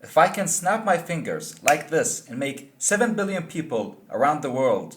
If I can snap my fingers like this and make 7 billion people around the world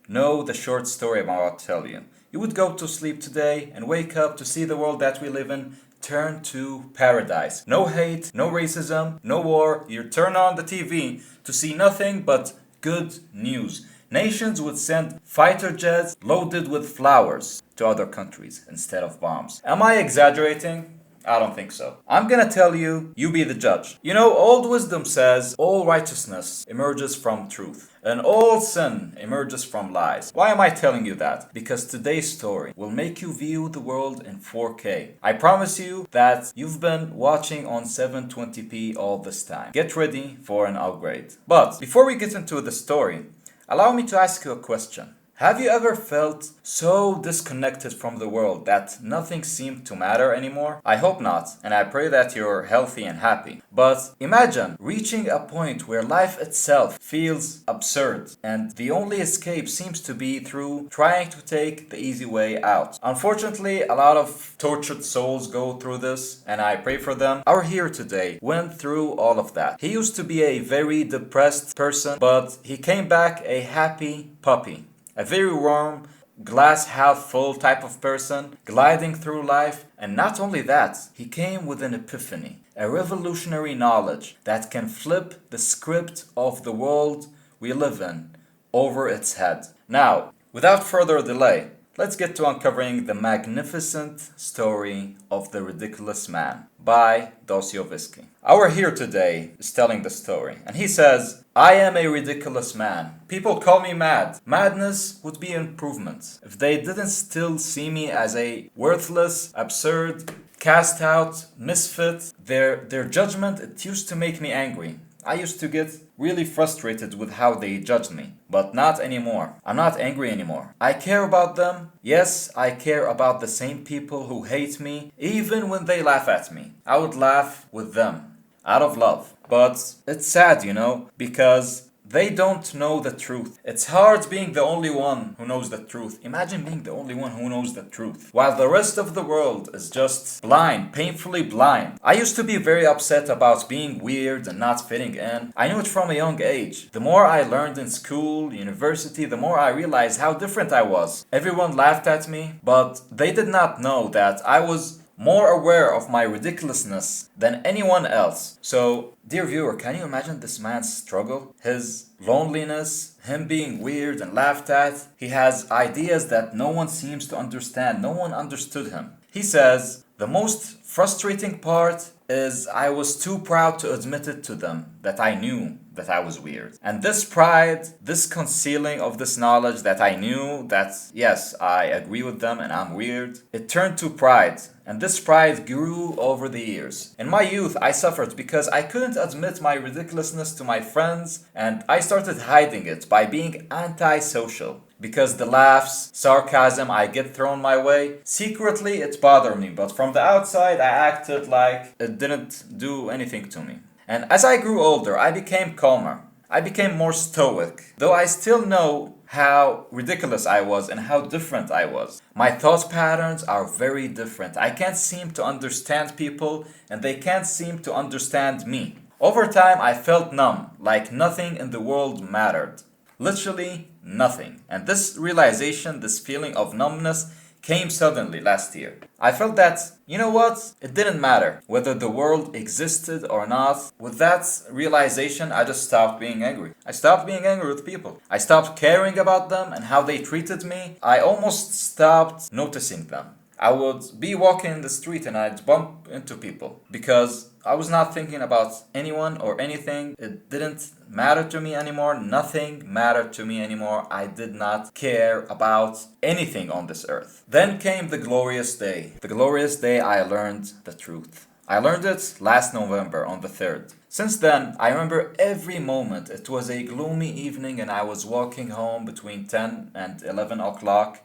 know the short story I'm about to tell you, you would go to sleep today and wake up to see the world that we live in turn to paradise. No hate, no racism, no war. You turn on the TV to see nothing but good news. Nations would send fighter jets loaded with flowers to other countries instead of bombs. Am I exaggerating? I don't think so. I'm gonna tell you, you be the judge. You know, old wisdom says all righteousness emerges from truth, and all sin emerges from lies. Why am I telling you that? Because today's story will make you view the world in 4K. I promise you that you've been watching on 720p all this time. Get ready for an upgrade. But before we get into the story, allow me to ask you a question. Have you ever felt so disconnected from the world that nothing seemed to matter anymore? I hope not, and I pray that you're healthy and happy. But imagine reaching a point where life itself feels absurd, and the only escape seems to be through trying to take the easy way out. Unfortunately, a lot of tortured souls go through this, and I pray for them. Our hero today went through all of that. He used to be a very depressed person, but he came back a happy puppy. A very warm, glass half full type of person, gliding through life. And not only that, he came with an epiphany, a revolutionary knowledge that can flip the script of the world we live in over its head. Now, without further delay, let's get to uncovering the magnificent story of the ridiculous man by Dostoevsky. Our hero today is telling the story, and he says, I am a ridiculous man. People call me mad. Madness would be improvement if they didn't still see me as a worthless, absurd, cast out, misfit. Their judgment, it used to make me angry. I used to get really frustrated with how they judged me, but not anymore. I'm not angry anymore. I care about them. Yes, I care about the same people who hate me, even when they laugh at me. I would laugh with them, out of love. But it's sad, because they don't know the truth. It's hard being the only one who knows the truth. Imagine being the only one who knows the truth, while the rest of the world is just blind, painfully blind. I used to be very upset about being weird and not fitting in. I knew it from a young age. The more I learned in school, university, the more I realized how different I was. Everyone laughed at me, but they did not know that I was more aware of my ridiculousness than anyone else. So, dear viewer, can you imagine this man's struggle? His loneliness, him being weird and laughed at. He has ideas that no one seems to understand. No one understood him. He says, the most frustrating part is I was too proud to admit it to them that I knew that I was weird. And this pride, this concealing of this knowledge that I knew that, yes, I agree with them and I'm weird, it turned to pride. And this pride grew over the years. In my youth, I suffered because I couldn't admit my ridiculousness to my friends, and I started hiding it by being antisocial. Because the laughs, sarcasm I get thrown my way, secretly it bothered me, but from the outside I acted like it didn't do anything to me. And as I grew older, I became calmer. I became more stoic, though I still know how ridiculous I was and how different I was. My thought patterns are very different. I can't seem to understand people, and they can't seem to understand me. Over time, I felt numb, like nothing in the world mattered. Literally nothing. And this realization, this feeling of numbness, came suddenly last year. I felt that, you know what? It didn't matter whether the world existed or not. With that realization, I just stopped being angry. I stopped being angry with people. I stopped caring about them and how they treated me. I almost stopped noticing them. I would be walking in the street and I'd bump into people because I was not thinking about anyone or anything. It didn't matter to me anymore. Nothing mattered to me anymore. I did not care about anything on this earth. Then came the glorious day. The glorious day I learned the truth. I learned it last November on the 3rd. Since then, I remember every moment. It was a gloomy evening and I was walking home between 10 and 11 o'clock.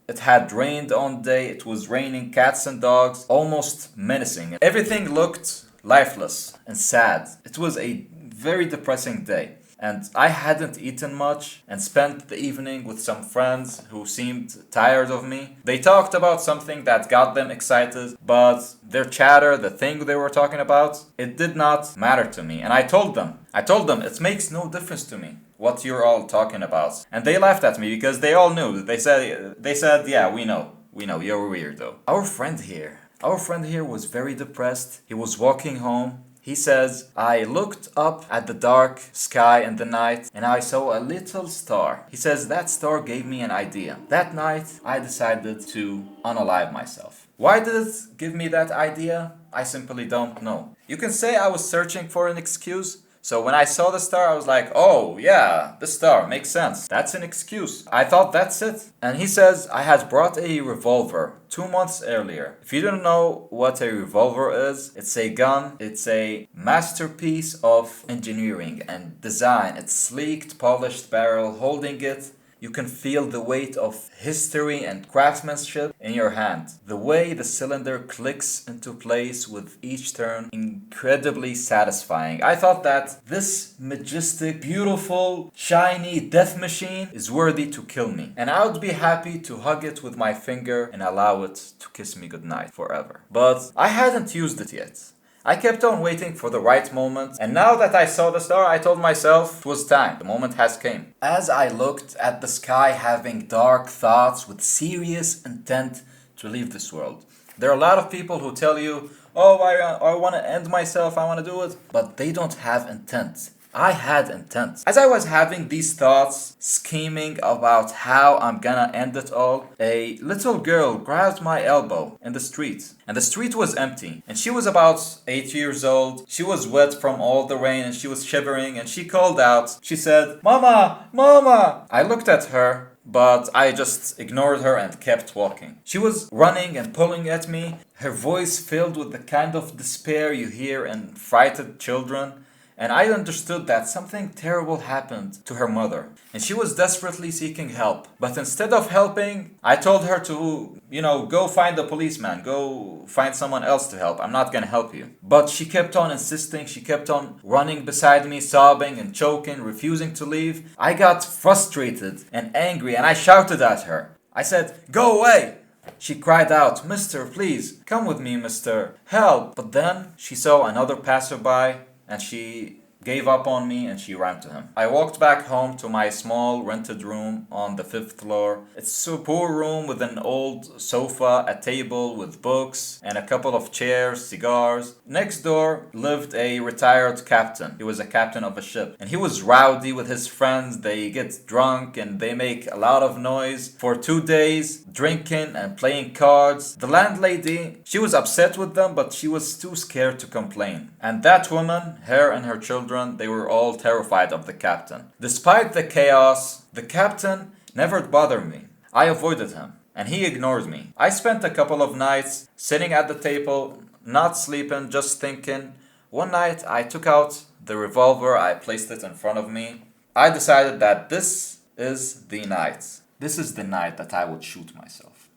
It had rained all day. It was raining cats and dogs, almost menacing. Everything looked lifeless and sad. It was a very depressing day. and I hadn't eaten much and spent the evening with some friends who seemed tired of me. They talked about something that got them excited, but their chatter, the thing they were talking about, it did not matter to me. And I told them, it makes no difference to me what you're all talking about. And they laughed at me because they all knew. They said, yeah, we know, you're weird though. Our friend here was very depressed. He was walking home. He says, I looked up at the dark sky in the night and I saw a little star. He says, that star gave me an idea. That night, I decided to unalive myself. Why did it give me that idea? I simply don't know. You can say I was searching for an excuse. So when I saw the star, I was like, oh yeah, the star makes sense. That's an excuse. I thought that's it. And he says, I had brought a revolver 2 months earlier. If you don't know what a revolver is, it's a gun. It's a masterpiece of engineering and design. It's sleeked, polished barrel. Holding it, you can feel the weight of history and craftsmanship in your hand. The way the cylinder clicks into place with each turn, incredibly satisfying. I thought that this majestic, beautiful, shiny death machine is worthy to kill me. And I would be happy to hug it with my finger and allow it to kiss me goodnight forever. But I hadn't used it yet. I kept on waiting for the right moment, and now that I saw the star, I told myself it was time. The moment has came. As I looked at the sky having dark thoughts with serious intent to leave this world. There are a lot of people who tell you, oh, I want to end myself, I want to do it, but they don't have intent. I had intent. As I was having these thoughts, scheming about how I'm gonna end it all, a little girl grabbed my elbow in the street. And the street was empty. And she was about 8 years old. She was wet from all the rain and she was shivering and she called out. She said, Mama! Mama! I looked at her, but I just ignored her and kept walking. She was running and pulling at me, her voice filled with the kind of despair you hear in frightened children. And I understood that something terrible happened to her mother. And she was desperately seeking help. But instead of helping, I told her to, go find a policeman. Go find someone else to help. I'm not gonna help you. But she kept on insisting. She kept on running beside me, sobbing and choking, refusing to leave. I got frustrated and angry and I shouted at her. I said, go away! She cried out, Mister, please, come with me, mister. Help! But then she saw another passerby and she gave up on me and she ran to him. I walked back home to my small rented room on the 5th floor. It's a poor room with an old sofa, a table with books, and a couple of chairs, cigars. Next door lived a retired captain. He was a captain of a ship. And he was rowdy with his friends. They get drunk and they make a lot of noise. For 2 days, drinking and playing cards. The landlady, she was upset with them, but she was too scared to complain. And that woman, her and her children, they were all terrified of the captain. Despite the chaos, the captain never bothered me. I avoided him, and he ignored me. I spent a couple of nights sitting at the table, not sleeping, just thinking. One night, I took out the revolver, I placed it in front of me. I decided that this is the night. This is the night that I would shoot myself.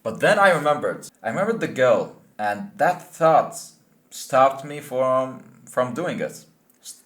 But then I remembered the girl, and that thought stopped me from doing it.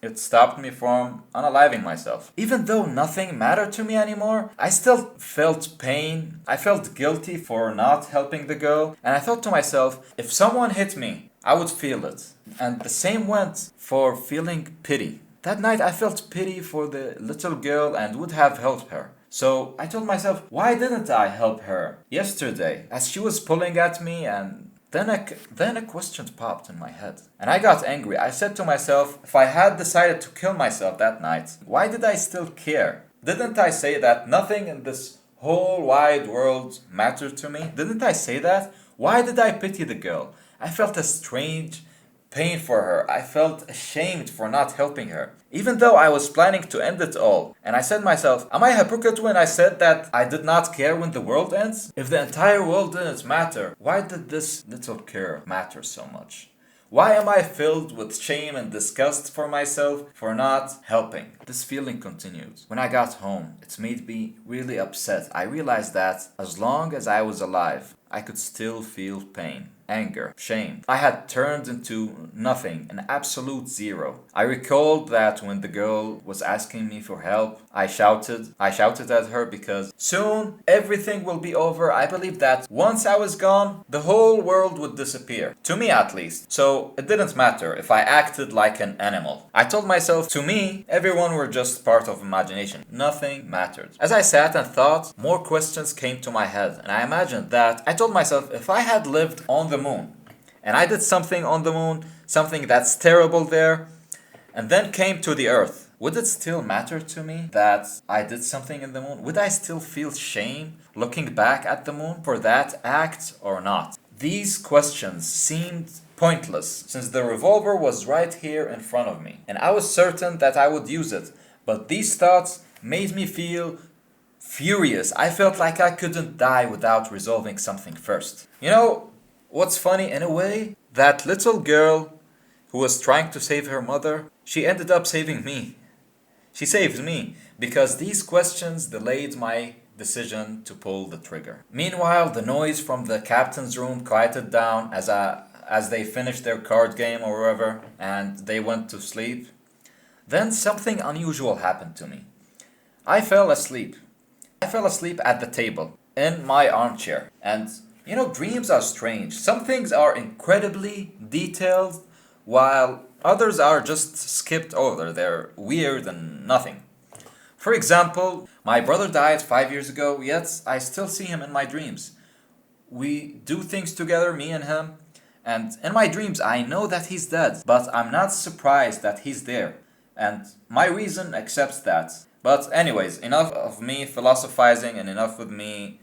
It stopped me from unaliving myself. Even though nothing mattered to me anymore, I still felt pain. I felt guilty for not helping the girl. And I thought to myself, if someone hit me, I would feel it. And the same went for feeling pity. That night I felt pity for the little girl and would have helped her. So I told myself, why didn't I help her yesterday as she was pulling at me? And then a question popped in my head. And I got angry. I said to myself, if I had decided to kill myself that night, why did I still care? Didn't I say that nothing in this whole wide world mattered to me? Didn't I say that? Why did I pity the girl? I felt a strange pain for her. I felt ashamed for not helping her. Even though I was planning to end it all. And I said to myself, am I a hypocrite when I said that I did not care when the world ends? If the entire world didn't matter, why did this little care matter so much? Why am I filled with shame and disgust for myself for not helping? This feeling continued. When I got home, it made me really upset. I realized that as long as I was alive, I could still feel pain. anger, shame. I had turned into nothing, an absolute zero. I recalled that when the girl was asking me for help, I shouted at her because soon everything will be over. I believed that once I was gone, the whole world would disappear. To me at least. So it didn't matter if I acted like an animal. I told myself, to me, everyone were just part of imagination. Nothing mattered. As I sat and thought, more questions came to my head, and I imagined that I told myself, if I had lived on the moon, and I did something on the moon, something that's terrible there, and then came to the earth, would it still matter to me that I did something in the moon? Would I still feel shame looking back at the moon for that act or not? These questions seemed pointless since the revolver was right here in front of me, and I was certain that I would use it, but these thoughts made me feel furious. I felt like I couldn't die without resolving something first. You know, what's funny in a way? That little girl who was trying to save her mother, she ended up saving me. She saved me because these questions delayed my decision to pull the trigger. Meanwhile, the noise from the captain's room quieted down as they finished their card game or whatever, and they went to sleep. Then something unusual happened to me. I fell asleep. I fell asleep at the table, in my armchair. And, you know, dreams are strange. Some things are incredibly detailed, while others are just skipped over. They're weird and nothing. For example, my brother died 5 years ago, yet I still see him in my dreams. We do things together, me and him, and in my dreams I know that he's dead, but I'm not surprised that he's there, and my reason accepts that. But anyways, enough of me philosophizing and enough with me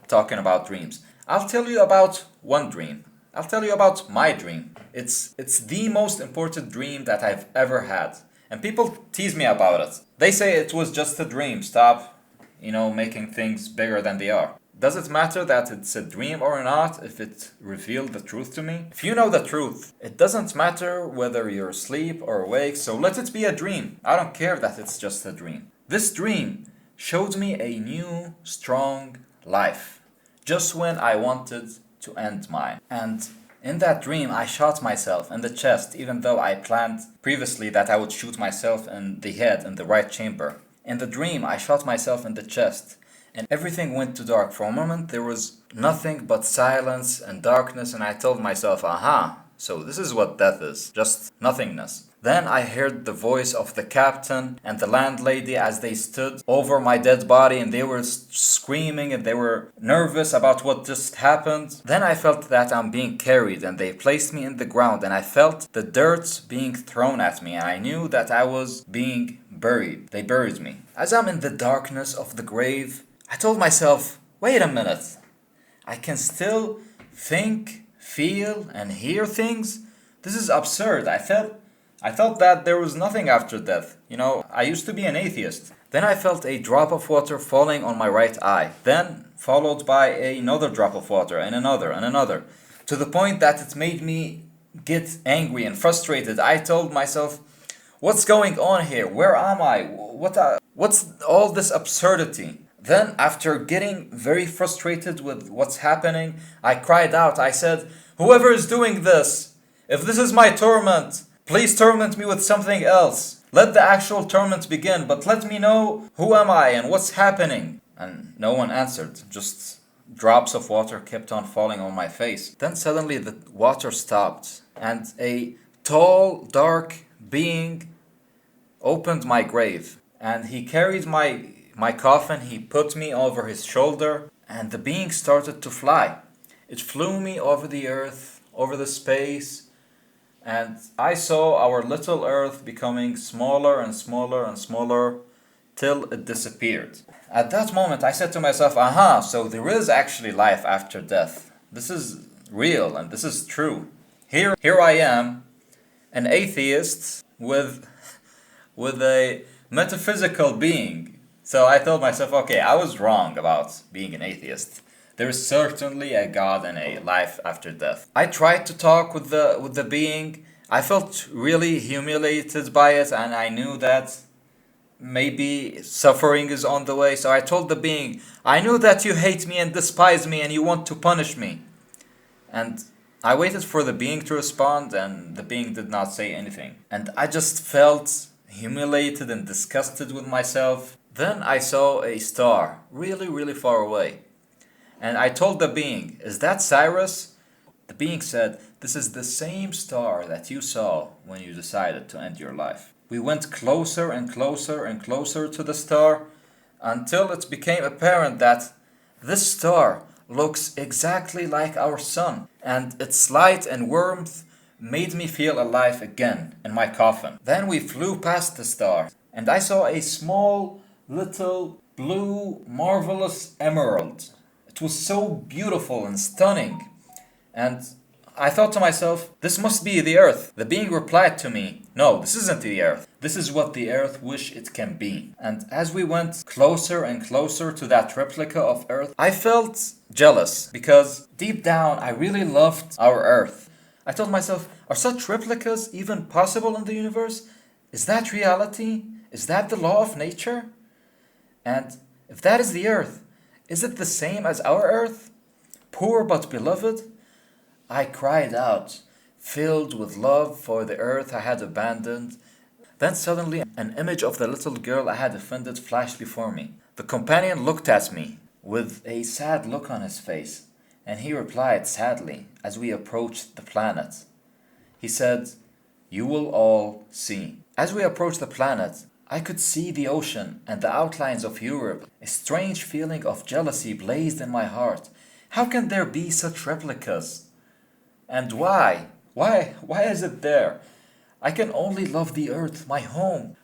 talking about dreams. I'll tell you about one dream. I'll tell you about my dream. It's the most important dream that I've ever had. And people tease me about it. They say it was just a dream. Stop, making things bigger than they are. Does it matter that it's a dream or not if it revealed the truth to me? If you know the truth, it doesn't matter whether you're asleep or awake, so let it be a dream. I don't care that it's just a dream. This dream showed me a new, strong life, just when I wanted to end mine. And in that dream, I shot myself in the chest, even though I planned previously that I would shoot myself in the head, in the right chamber. In the dream, I shot myself in the chest, and everything went to dark. For a moment, there was nothing but silence and darkness, and I told myself, aha, so this is what death is, just nothingness. Then I heard the voice of the captain and the landlady as they stood over my dead body, and they were screaming and they were nervous about what just happened. Then I felt that I'm being carried, and they placed me in the ground, and I felt the dirt being thrown at me, and I knew that I was being buried. They buried me. As I'm in the darkness of the grave, I told myself, wait a minute, I can still think, feel, and hear things? This is absurd. I felt that there was nothing after death. I used to be an atheist. Then I felt a drop of water falling on my right eye. Then followed by another drop of water and another. To the point that it made me get angry and frustrated. I told myself, what's going on here? Where am I? What's all this absurdity? Then, after getting very frustrated with what's happening, I cried out. I said, whoever is doing this, if this is my torment, please torment me with something else. Let the actual torment begin, but let me know who am I and what's happening. And no one answered. Just drops of water kept on falling on my face. Then suddenly the water stopped, and a tall, dark being opened my grave. And he carried my coffin, he put me over his shoulder, and the being started to fly. It flew me over the earth, over the space, and I saw our little earth becoming smaller and smaller and smaller till it disappeared. At that moment I said to myself, aha, so there is actually life after death. This is real and this is true. Here I am, an atheist with a metaphysical being. So I told myself, okay, I was wrong about being an atheist. There is certainly a God and a life after death. I tried to talk with the being. I felt really humiliated by it, and I knew that maybe suffering is on the way. So I told the being, I knew that you hate me and despise me and you want to punish me. And I waited for the being to respond, and the being did not say anything. And I just felt humiliated and disgusted with myself. Then I saw a star really, really far away. And I told the being, "Is that Cyrus?" The being said, "This is the same star that you saw when you decided to end your life." We went closer and closer and closer to the star until it became apparent that this star looks exactly like our sun, and its light and warmth made me feel alive again in my coffin. Then we flew past the star, and I saw a small, little, blue, marvelous emerald. It was so beautiful and stunning, and I thought to myself, "This must be the Earth." The being replied to me, "No, this isn't the Earth. This is what the Earth wish it can be." And as we went closer and closer to that replica of Earth, I felt jealous because deep down I really loved our Earth. I told myself, are such replicas even possible in the universe? Is that reality? Is that the law of nature? And if that is the Earth, is it the same as our Earth? Poor but beloved? I cried out, filled with love for the earth I had abandoned. Then suddenly an image of the little girl I had offended flashed before me. The companion looked at me with a sad look on his face, and he replied sadly as we approached the planet. He said, "You will all see." As we approached the planet, I could see the ocean and the outlines of Europe. A strange feeling of jealousy blazed in my heart. How can there be such replicas? And why? Why is it there? I can only love the earth, my home,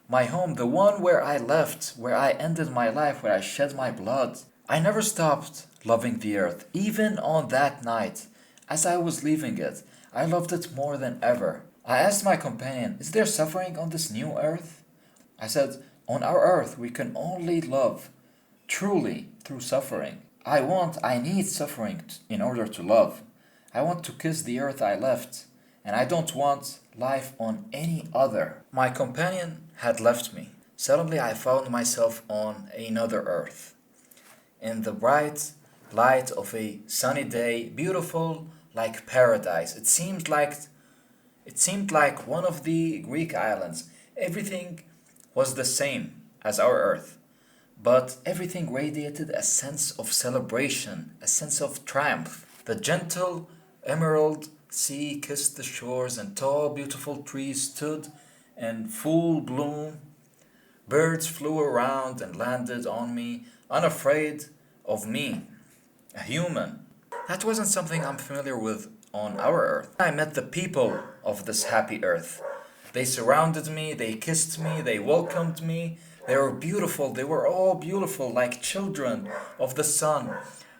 the one where I left, where I ended my life, where I shed my blood. I never stopped loving the earth, even on that night. As I was leaving it, I loved it more than ever. I asked my companion, "Is there suffering on this new earth?" I said, "On our earth we can only love, truly, through suffering. I need suffering in order to love. I want to kiss the earth I left, and I don't want life on any other." My companion had left me. Suddenly I found myself on another earth. In the bright light of a sunny day, beautiful like paradise. It seemed like one of the Greek islands. Everything was the same as our earth, but everything radiated a sense of celebration, a sense of triumph. The gentle emerald sea kissed the shores, and tall, beautiful trees stood in full bloom. Birds flew around and landed on me, unafraid of me, a human. That wasn't something I'm familiar with on our earth. I met the people of this happy earth. They surrounded me, they kissed me, they welcomed me. They were beautiful, they were all beautiful, like children of the sun.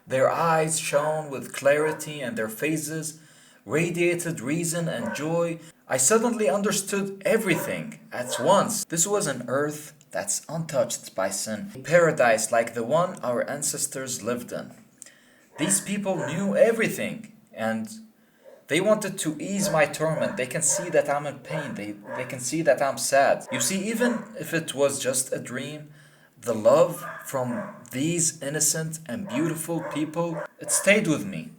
Their eyes shone with clarity, and their faces radiated reason and joy. I suddenly understood everything at once. This was an earth that's untouched by sin, a paradise like the one our ancestors lived in. These people knew everything, and they wanted to ease my torment. They can see that I'm in pain. They can see that I'm sad. You see, even if it was just a dream, the love from these innocent and beautiful people, it stayed with me.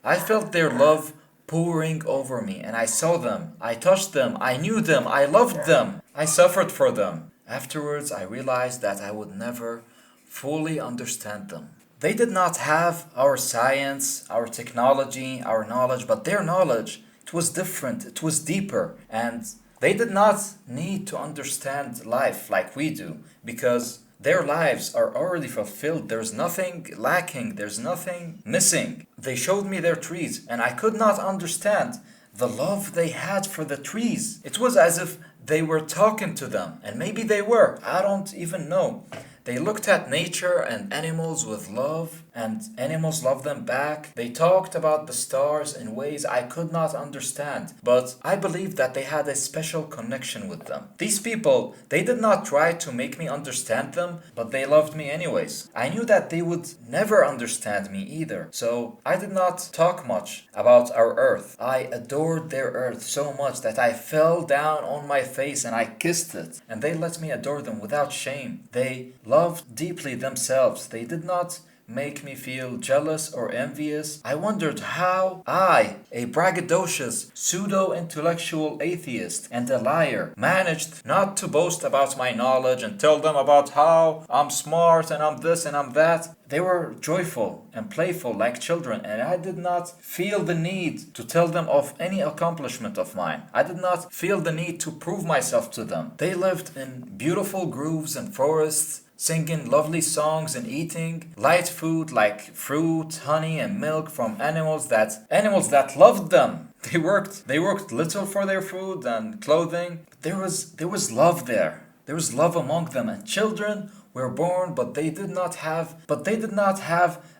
I felt their love pouring over me, and I saw them, I touched them, I knew them, I loved them, I suffered for them. Afterwards, I realized that I would never fully understand them. They did not have our science, our technology, our knowledge, but their knowledge, it was different, it was deeper, and they did not need to understand life like we do, because their lives are already fulfilled. There's nothing lacking, there's nothing missing. They showed me their trees, and I could not understand the love they had for the trees. It was as if they were talking to them, and maybe they were, I don't even know. They looked at nature and animals with love, and animals loved them back. They talked about the stars in ways I could not understand, but I believed that they had a special connection with them. These people, they did not try to make me understand them, but they loved me anyways. I knew that they would never understand me either, so I did not talk much about our earth. I adored their earth so much that I fell down on my face and I kissed it, and they let me adore them without shame. They loved deeply themselves. They did not make me feel jealous or envious. I wondered how I, a braggadocious, pseudo-intellectual atheist and a liar, managed not to boast about my knowledge and tell them about how I'm smart and I'm this and I'm that. They were joyful and playful like children, and I did not feel the need to tell them of any accomplishment of mine. I did not feel the need to prove myself to them. They lived in beautiful groves and forests, singing lovely songs and eating light food like fruit, honey, and milk from animals that loved them. They worked little for their food and clothing. There was love there. There was love among them, and children were born, but they did not have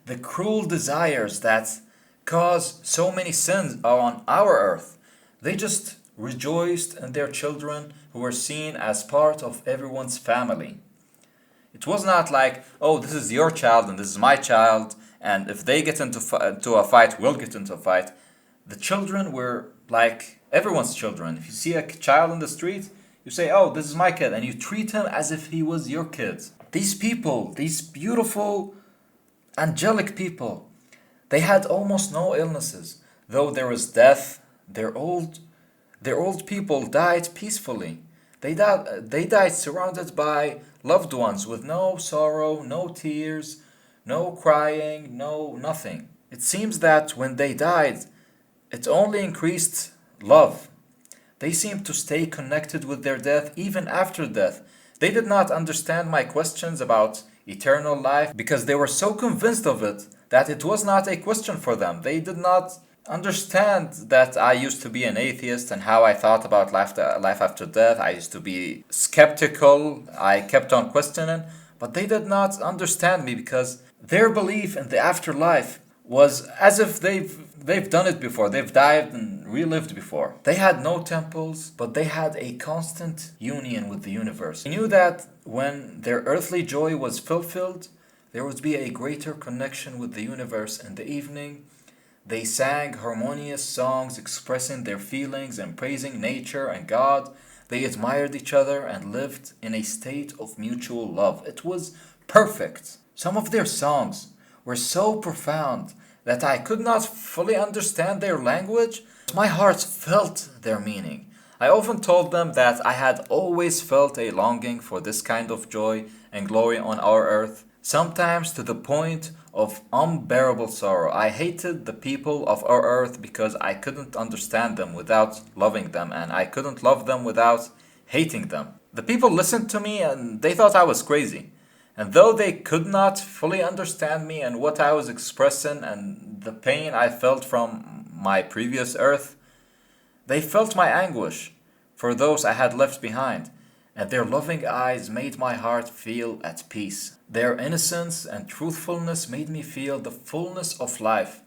the cruel desires that cause so many sins on our earth. They just rejoiced in their children who were seen as part of everyone's family. It was not like, oh, this is your child and this is my child, and if they get into a fight, we'll get into a fight. The children were like everyone's children. If you see a child in the street, you say, oh, this is my kid, and you treat him as if he was your kid. These people, these beautiful, angelic people, they had almost no illnesses. Though there was death, their old people died peacefully. They died surrounded by loved ones with no sorrow, no tears, no crying, no nothing. It seems that when they died, it only increased love. They seemed to stay connected with their death even after death. They did not understand my questions about eternal life because they were so convinced of it that it was not a question for them. They did not understand that I used to be an atheist and how I thought about life after death. I used to be skeptical. I kept on questioning, but they did not understand me because their belief in the afterlife was as if they've done it before. They've died and relived before. They had no temples, but they had a constant union with the universe. They knew that when their earthly joy was fulfilled, there would be a greater connection with the universe. In the evening, they sang harmonious songs expressing their feelings and praising nature and God. They admired each other and lived in a state of mutual love. It was perfect. Some of their songs were so profound that I could not fully understand their language. My heart felt their meaning. I often told them that I had always felt a longing for this kind of joy and glory on our earth, sometimes to the point of unbearable sorrow. I hated the people of our earth because I couldn't understand them without loving them, and I couldn't love them without hating them. The people listened to me and they thought I was crazy. And though they could not fully understand me and what I was expressing and the pain I felt from my previous earth, they felt my anguish for those I had left behind, and their loving eyes made my heart feel at peace. Their innocence and truthfulness made me feel the fullness of life.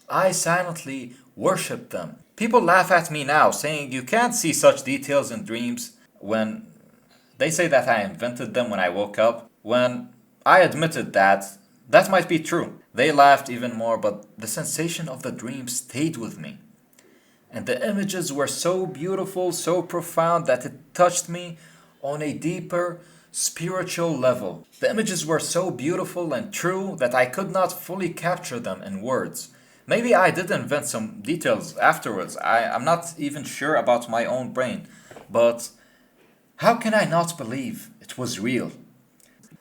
I silently worshipped them. People laugh at me now, saying you can't see such details in dreams, when they say that I invented them when I woke up. When I admitted that might be true. They laughed even more, but the sensation of the dream stayed with me. And the images were so beautiful, so profound that it touched me on a deeper spiritual level. The images were so beautiful and true that I could not fully capture them in words. Maybe I did invent some details afterwards. I'm not even sure about my own brain. But how can I not believe it was real?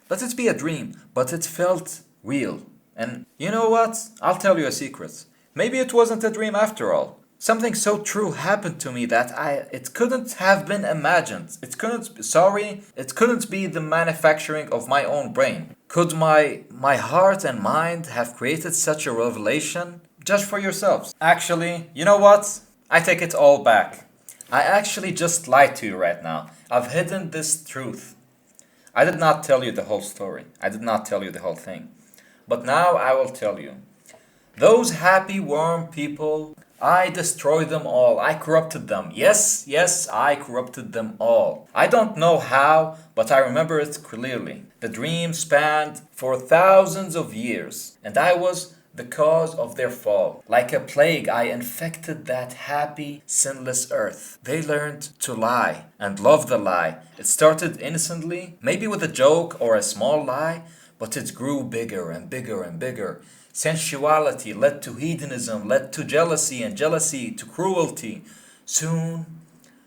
Let it be a dream, but it felt real. And you know what? I'll tell you a secret. Maybe it wasn't a dream after all. Something so true happened to me that it couldn't have been imagined. It couldn't be the manufacturing of my own brain. Could my heart and mind have created such a revelation? Judge for yourselves. Actually, you know what? I take it all back. I actually just lied to you right now. I've hidden this truth. I did not tell you the whole story. I did not tell you the whole thing. But now I will tell you. Those happy, warm people, I destroyed them all. I corrupted them. Yes, I corrupted them all. I don't know how, but I remember it clearly. The dream spanned for thousands of years, and I was the cause of their fall. Like a plague, I infected that happy, sinless earth. They learned to lie and love the lie. It started innocently, maybe with a joke or a small lie, but it grew bigger and bigger and bigger. Sensuality led to hedonism, led to jealousy, and jealousy to cruelty. Soon,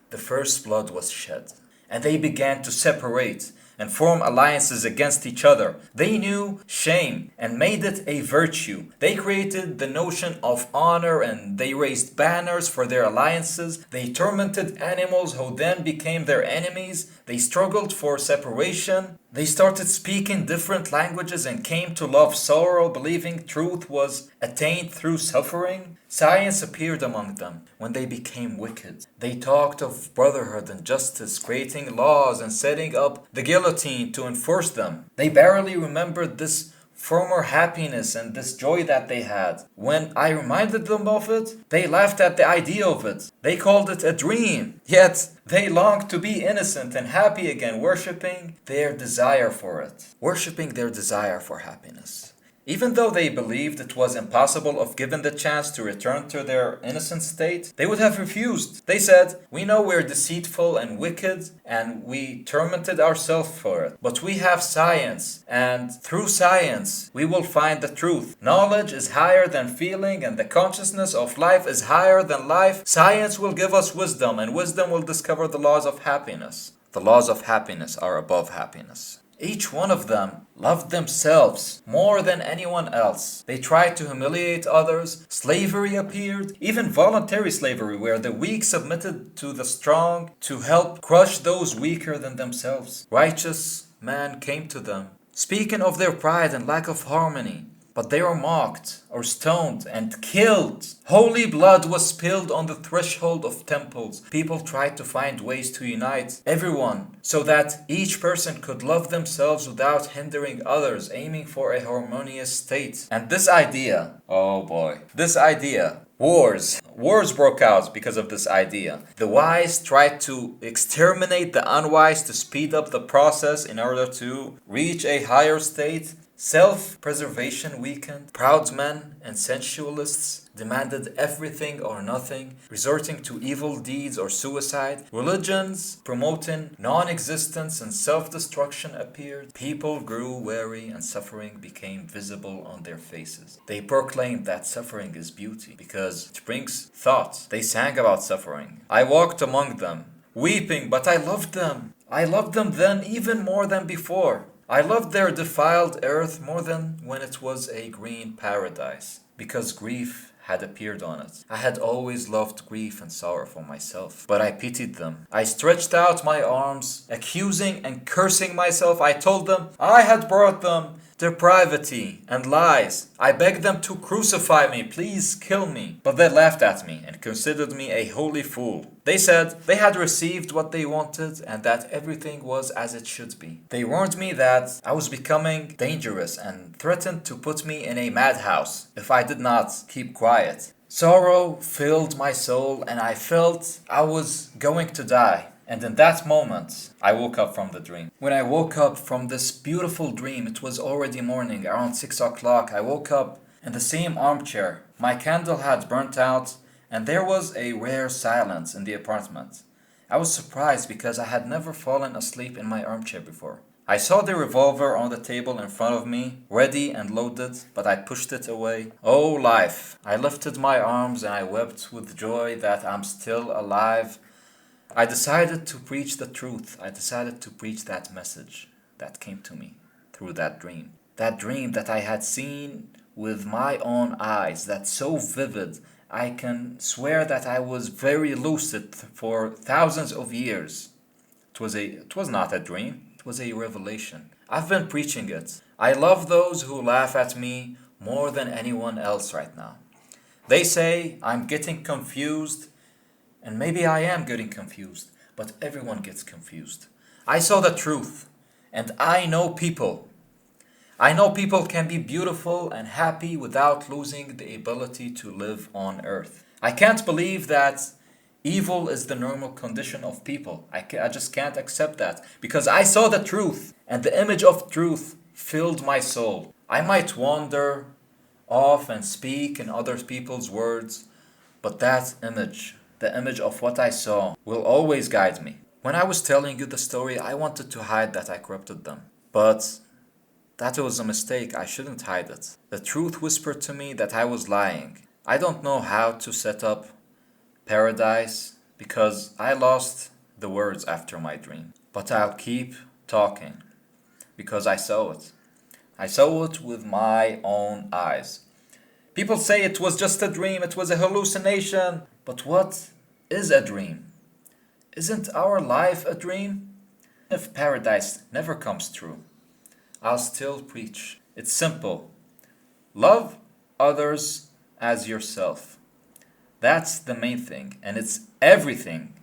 the first blood was shed, and they began to separate and form alliances against each other. They knew shame and made it a virtue. They created the notion of honor and they raised banners for their alliances. They tormented animals who then became their enemies. They struggled for separation. They started speaking different languages and came to love sorrow, believing truth was attained through suffering. Science appeared among them when they became wicked. They talked of brotherhood and justice, creating laws and setting up the guillotine to enforce them. They barely remembered this former happiness and this joy that they had. When I reminded them of it, they laughed at the idea of it. They called it a dream. Yet they longed to be innocent and happy again, worshipping their desire for it, worshipping their desire for happiness. Even though they believed it was impossible if given the chance to return to their innocent state, they would have refused. They said, "We know we're deceitful and wicked, and we tormented ourselves for it. But we have science, and through science, we will find the truth. Knowledge is higher than feeling, and the consciousness of life is higher than life. Science will give us wisdom, and wisdom will discover the laws of happiness. The laws of happiness are above happiness." Each one of them loved themselves more than anyone else. They tried to humiliate others. Slavery appeared, even voluntary slavery, where the weak submitted to the strong to help crush those weaker than themselves. Righteous men came to them, speaking of their pride and lack of harmony. But they were mocked or stoned and killed. Holy blood was spilled on the threshold of temples. People tried to find ways to unite everyone so that each person could love themselves without hindering others, aiming for a harmonious state. And this idea, oh boy, this idea, wars broke out because of this idea. The wise tried to exterminate the unwise to speed up the process in order to reach a higher state. Self-preservation weakened. Proud men and sensualists demanded everything or nothing, resorting to evil deeds or suicide. Religions promoting non-existence and self-destruction appeared. People grew weary and suffering became visible on their faces. They proclaimed that suffering is beauty because it brings thought. They sang about suffering. I walked among them, weeping, but I loved them. I loved them then even more than before. I loved their defiled earth more than when it was a green paradise, because grief had appeared on it. I had always loved grief and sorrow for myself, but I pitied them. I stretched out my arms, accusing and cursing myself. I told them I had brought them depravity and lies. I begged them to crucify me, please kill me. But they laughed at me and considered me a holy fool. They said they had received what they wanted and that everything was as it should be. They warned me that I was becoming dangerous and threatened to put me in a madhouse if I did not keep quiet. Sorrow filled my soul and I felt I was going to die. And in that moment, I woke up from the dream. When I woke up from this beautiful dream, it was already morning, around 6 o'clock. I woke up in the same armchair. My candle had burnt out, and there was a rare silence in the apartment. I was surprised because I had never fallen asleep in my armchair before. I saw the revolver on the table in front of me, ready and loaded, but I pushed it away. Oh, life! I lifted my arms and I wept with joy that I'm still alive. I decided to preach the truth. I decided to preach that message that came to me through that dream. That dream that I had seen with my own eyes, that's so vivid. I can swear that I was very lucid for thousands of years. It was not a dream. It was a revelation. I've been preaching it. I love those who laugh at me more than anyone else right now. They say I'm getting confused. And maybe I am getting confused, but everyone gets confused. I saw the truth, and I know people. I know people can be beautiful and happy without losing the ability to live on earth. I can't believe that evil is the normal condition of people. I just can't accept that, because I saw the truth, and the image of truth filled my soul. I might wander off and speak in other people's words, but that image, the image of what I saw, will always guide me. When I was telling you the story, I wanted to hide that I corrupted them. But That was a mistake. I shouldn't hide it. The truth whispered to me that I was lying. I don't know how to set up paradise because I lost the words after my dream. But I'll keep talking because I saw it. I saw it with my own eyes. People say it was just a dream, it was a hallucination. But what is a dream? Isn't our life a dream? If paradise never comes true, I'll still preach. It's simple. Love others as yourself. That's the main thing, and it's everything.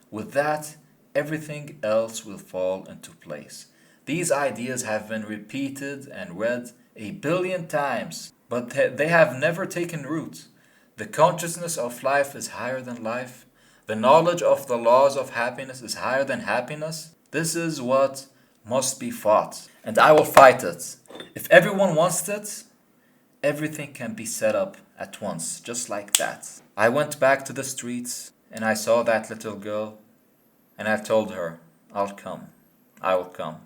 With that, everything else will fall into place. These ideas have been repeated and read 1 billion times, but they have never taken root. The consciousness of life is higher than life. The knowledge of the laws of happiness is higher than happiness. This is what must be fought, and I will fight it. If everyone wants it, everything can be set up at once, just like that. I went back to the streets, and I saw that little girl, and I told her, I'll come. I will come.